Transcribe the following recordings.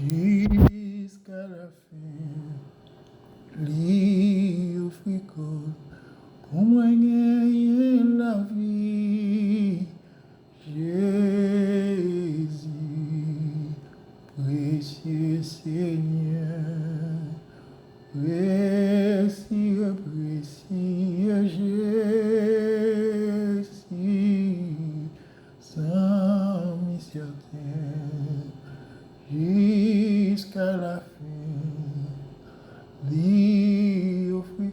jusqu'à la fin. Lui offrit pour moi gagner la vie. Jésus, précieux Seigneur, précieux, précieux Jésus, sans certain, jusqu'à la fin, lui offrit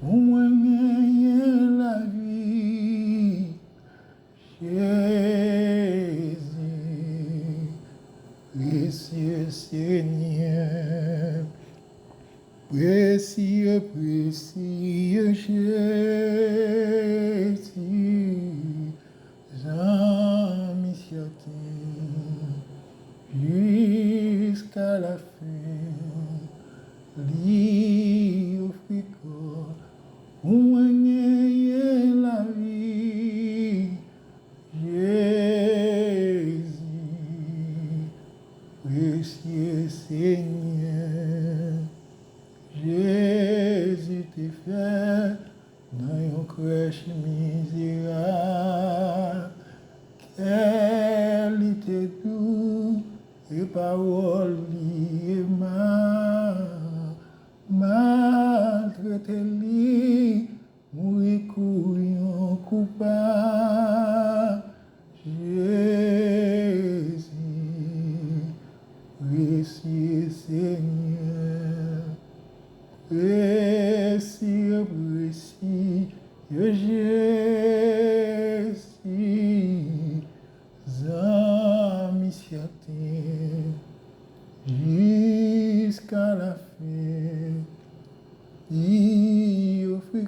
pour moi gagner la vie. Jésus, précieux Seigneur, précieux, précieux Jésus, j'en m'y certain, jusqu'à la fin, lui offrit pour moi gagner la vie. Jésus, précieux Seigneur, Jésus t'es fait dans une crèche misérable. Quelle était douce et parole maltraité lui, mourir couillon coupable. Jésus, précieux Seigneur, précieux, précieux Jésus, amis certains, jusqu'à la fin, il offrit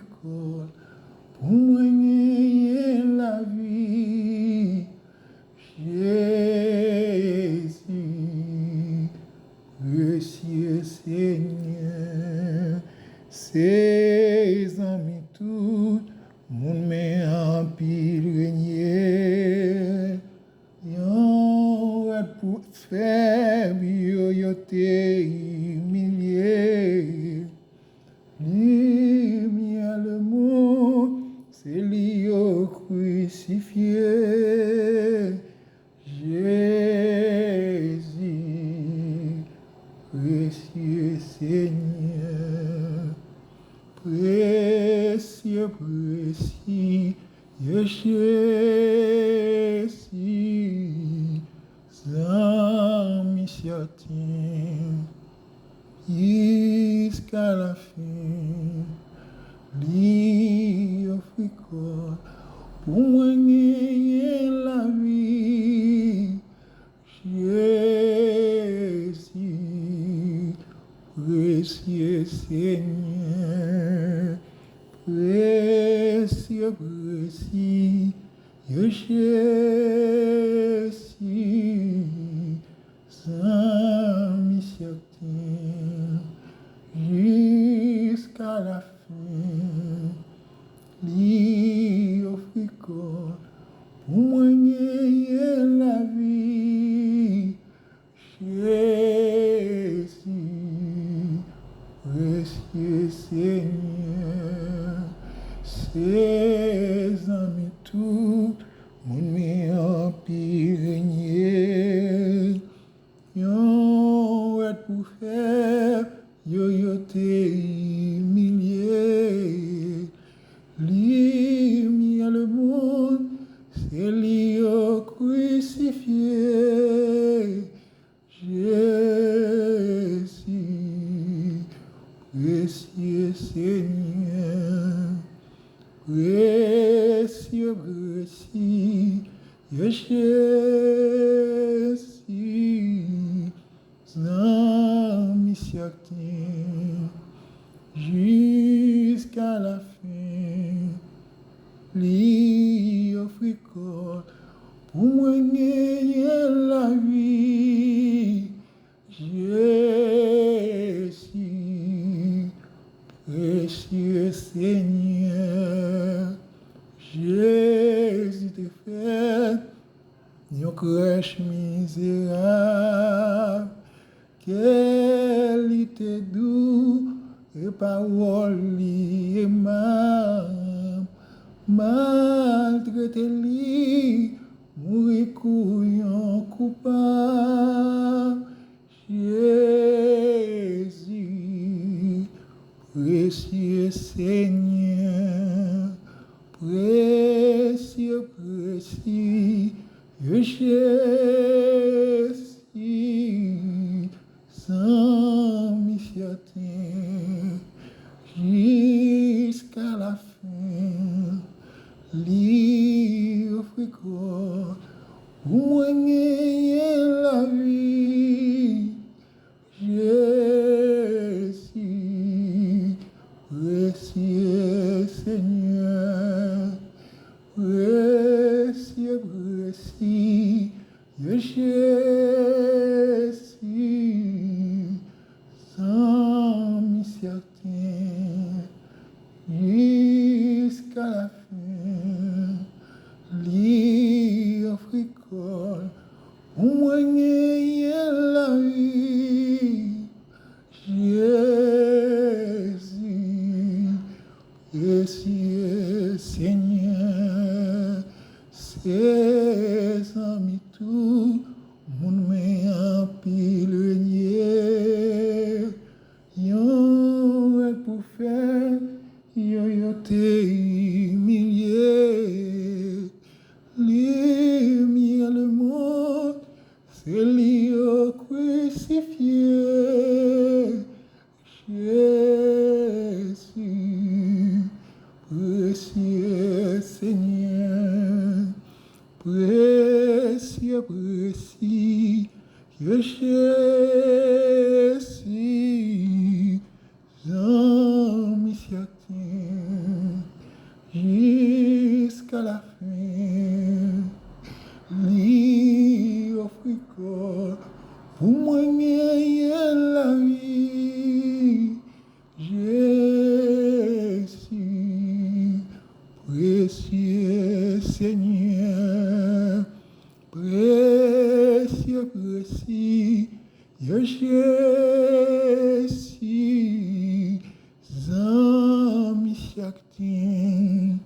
pour moi gagner la vie. Jésus, précieux Seigneur, ses amis tout, mon met en pile régnier. Yon pour faire yo te humilié. Lumière le monde, c'est lui au crucifié. Jésus, précieux Seigneur, précieux, précieux Jésus, sans certain, jusqu'à la fin, lui offrit pour moi gagner la vie. Jésus, précieux Seigneur, précieux, précieux Jésus, sans certain, jusqu'à la fin, lui offrit pour moi gagner la vie. Jésus, précieux Seigneur, ses amis tout, mon met en pile régnier. Yon pour faire, yo te humilié. Lumière le monde, c'est lui au crucifié. Jésus, précieux Seigneur, précieux, précieux Jésus, sans certain, jusqu'à la fin, lui offrit pour moi gagner la vie. Jésus, précieux Seigneur, Jésus te fait une crèche misérable. qualité doux et parole aimable, maltraité li, mourir couillon coupable. Jésus, précieux Seigneur, précieux, précieux Jésus, sans missionnaire, jusqu'à la fin, lui offre quoi, pour gagner la vie. Jésus, précieux Seigneur, précieux, précieux Jésus, sans miséricorde, jusqu'à la fin, lui offre corps, pour gagner la vie. Jésus, précieux Seigneur, ses amis tout, mon main pile yon pour faire, yon te humilié, lumière le monde, c'est lui crucifié. Jésus, précieux Seigneur, précieux, précieux Jésus, j'en miséricorde, jusqu'à la fin, lui offre corps, pour moi gagner la vie. Jésus, précieux Seigneur, précieux, précieux Jésus, j'en miséricorde,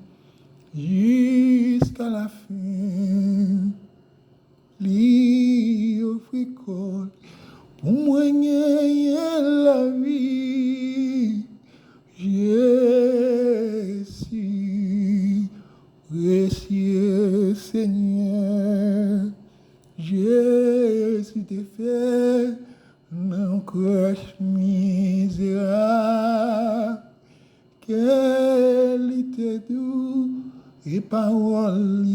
jusqu'à la fin, lui offre corps, pour moi gagner la vie. Jésus, précieux Seigneur, Jésus te fait non croche misérable, qualité doux et parole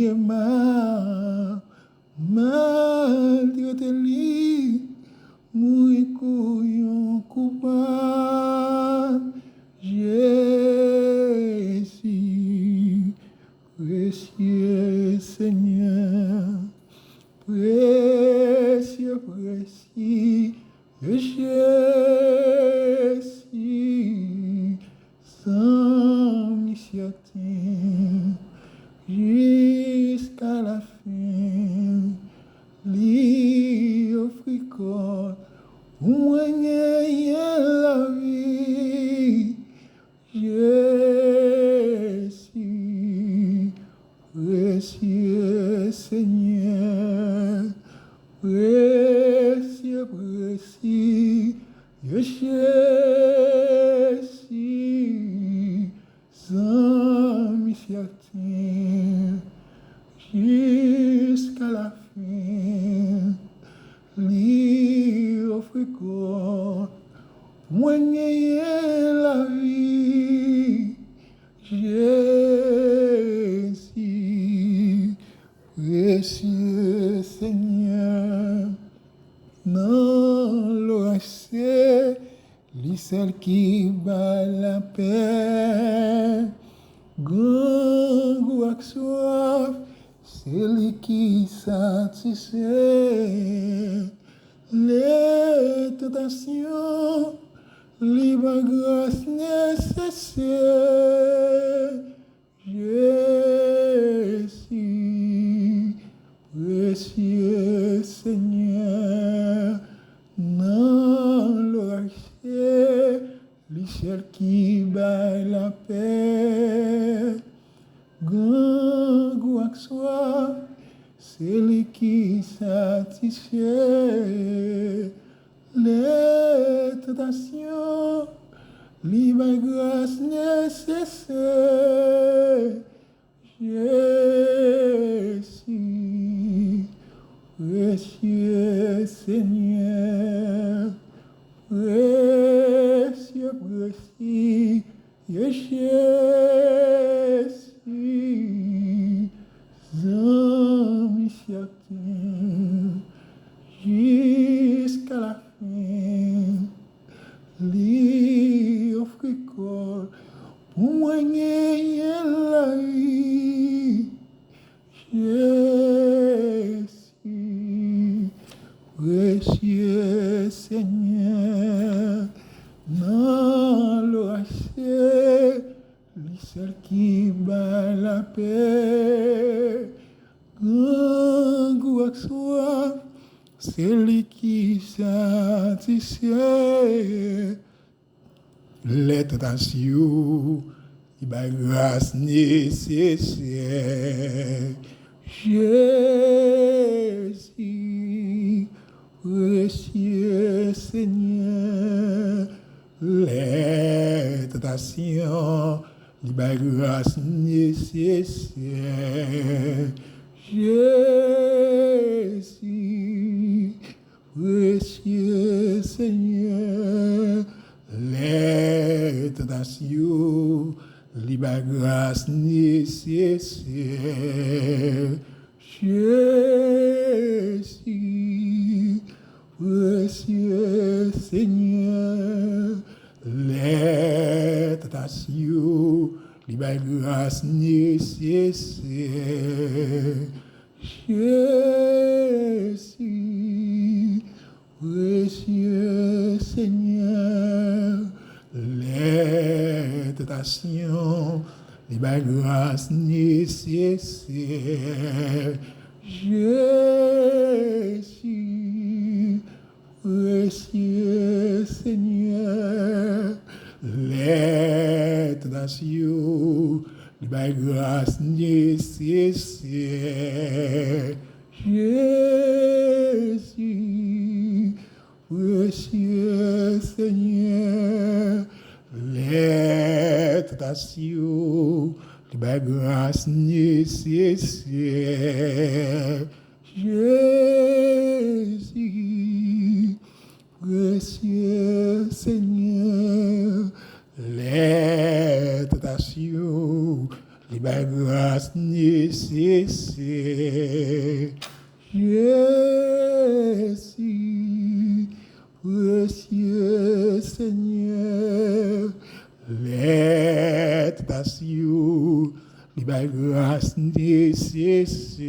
aimable, maltraité li, mourir couillon coupable. Jésus, précieux Seigneur, précieux, précieux Jésus, sans miséricorde, jusqu'à la fin, lui offre corps, pour gagner la vie. Jésus, précieux Seigneur, précieux, précieux Jésus, sans miséricorde, jusqu'à la fin, lui offre corps, pour gagner la vie. Jésus, précieux Seigneur, non l'orage c'est lui seul qui bat la paix, grand ak soif, c'est lui qui satisfait les tentations, libre grâce nécessaire. Jésus, précieux Seigneur, celle qui bat la paix, grand goût ak soif, celle qui satisfait les tentations, li bay grâce nécessaire. Jésus, précieux Seigneur, précieux, précieux Jésus, amis certains, jusqu'à la fin, lui offre corps pour moi gagner la vie. Jésus, précieux Seigneur, dans l'orage, lui seul qui bat la paix, grand goût ak soif, c'est lui qui satisfait les tentations, il bat grâce nécessaire. Jésus, précieux Seigneur, les tentations, il bat grâce nécessaire. Jésus, précieux Seigneur, les tentations, il bat grâce nécessaire. Jésus, précieux Seigneur, les tentations, il bat grâce nécessaire. Jésus, précieux Seigneur, les tentations, il bat grâce nécessaire. Jésus, précieux Seigneur, les tentations, il bat grâce nécessaire. Jésus, précieux Seigneur, les tentations, il bat grâce nécessaire. Jésus, précieux Seigneur, les tentations, il bat grâce nécessaire. Jésus, précieux Seigneur, les tentations, il bat grâce nécessaire.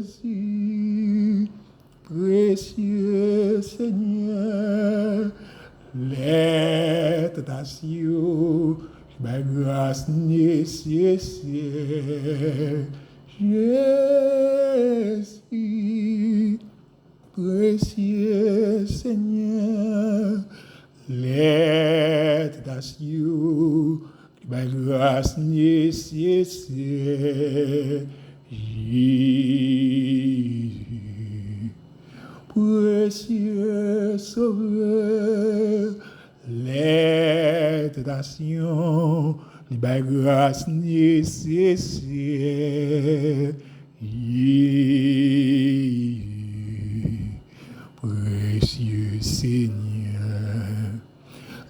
Jésus, précieux Seigneur, les tentations, il bat grâce nécessaire. Jésus, précieux Seigneur, les tentations, il bat grâce nécessaire. Jésus, précieux Sauveur, les tentations, il bat grâce nécessaire. Jésus, précieux Seigneur,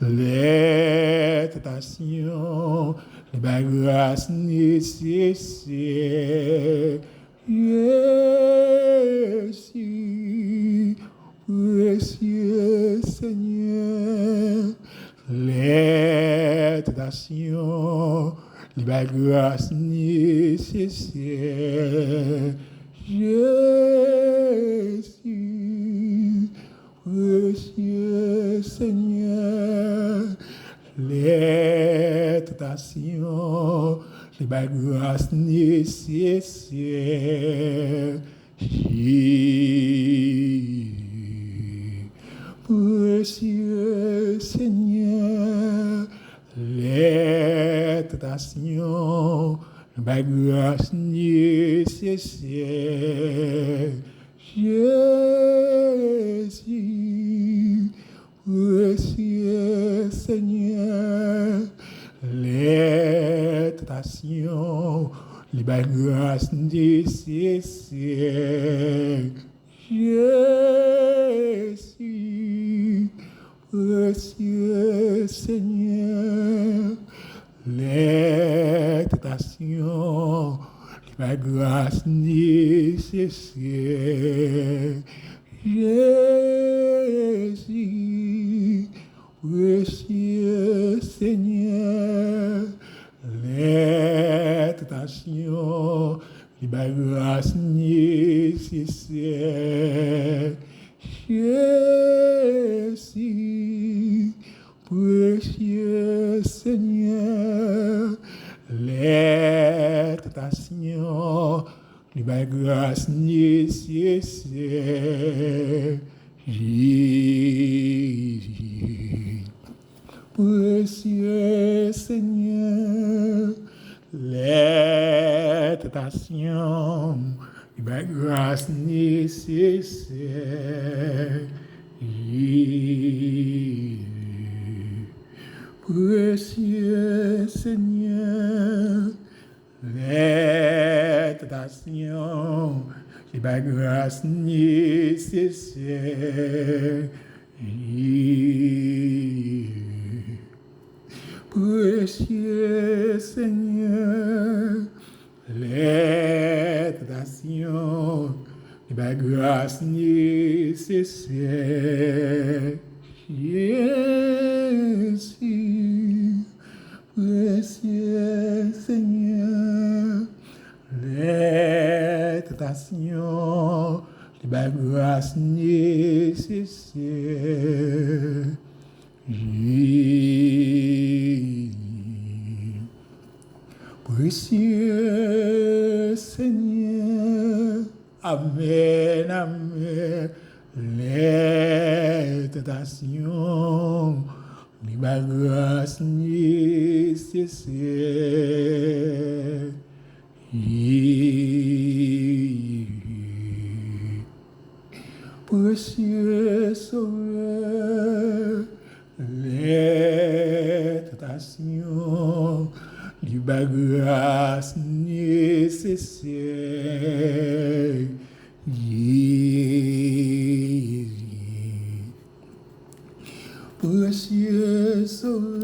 les tentations, il bat grâce nécessaire. Jésus, précieux Seigneur, les tentations, il bat grâce nécessaire. Jésus, précieux Seigneur, les tentations, il bat grâce nécessaire. Jésus, précieux la grâce nécessaire. Jésus, précieux Seigneur, les tentations, les grâce nécessaire. Jésus, précieux Seigneur, les tentations, la grâce nécessaire. Jésus, précieux Seigneur, les tentations, la grâce nécessaire. Jésus, précieux Seigneur, les tentations, la grâce nécessaire. Jésus, précieux Seigneur, les tentations, la grâce nécessaire. Jésus, précieux Seigneur, les tentations, la grâce nécessaire. Jésus, précieux Seigneur, les tentations, la grâce nécessaire. Jésus, précieux Seigneur, les tentations, la grâce nécessaire. Jésus, précieux Seigneur, Amen, Amen, les tentations, la grâce nécessaire. Jésus, précieux Sauveur, les tentations, la grâce nécessaire. Jésus, précieux Sauveur,